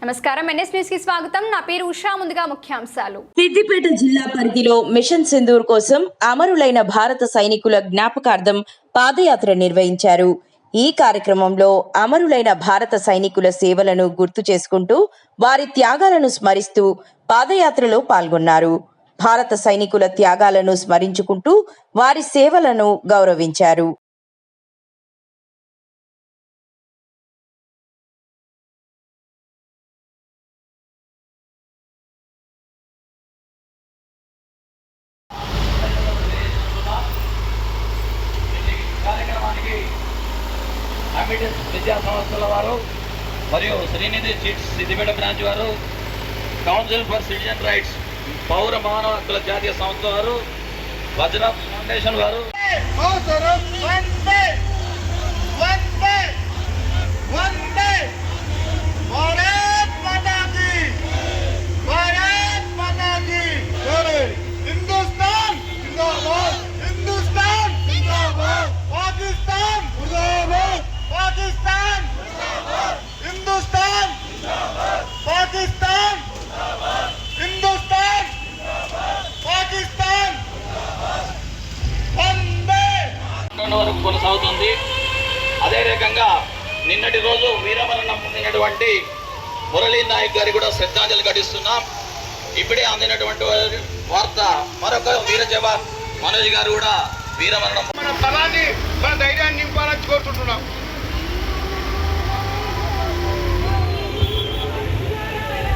నమస్కారం, NS news కి స్వాగతం. నా పేరు ఉషా. ముందుగా ముఖ్యాంశాలు. సిద్దిపేట జిల్లా పరిధిలో మిషన్ సింధూర్ కోసం అమరులైన భారత సైనికుల జ్ఞాపకార్థం పాదయాత్ర నిర్వహించారు. ఈ కార్యక్రమంలో అమరులైన భారత సైనికుల సేవలను గుర్తు చేసుకుంటూ వారి త్యాగాలను స్మరిస్తూ పాదయాత్రలో పాల్గొన్నారు. భారత సైనికుల త్యాగాలను స్మరించుకుంటూ వారి సేవలను గౌరవించారు. విద్యా సంస్థల వారు మరియు శ్రీనిధి చిట్స్ సిద్దిపేట బ్రాంచ్ వారు, కౌన్సిల్ ఫర్ సిటిజన్ రైట్స్ పౌర మానవ హక్కుల జాతీయ సంస్థ వారు, వజ్ర ఫౌండేషన్ వారు వరకు కొనసాగుతుంది. అదే రకంగా నిన్నటి రోజు వీరమరణం పొందినటువంటి మురళీ నాయక్ గారికి కూడా శ్రద్ధాంజలి ఘటిస్తున్నాం. ఇప్పుడే అందినటువంటి వార్త, మరొక వీర జవాన్ మనోజ్ గారు కూడా వీరమరణం. మన బలాన్ని, మన ధైర్యాన్ని నింపాలని కోరుకుంటున్నాం.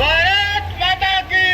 భారత్ మాతా కీ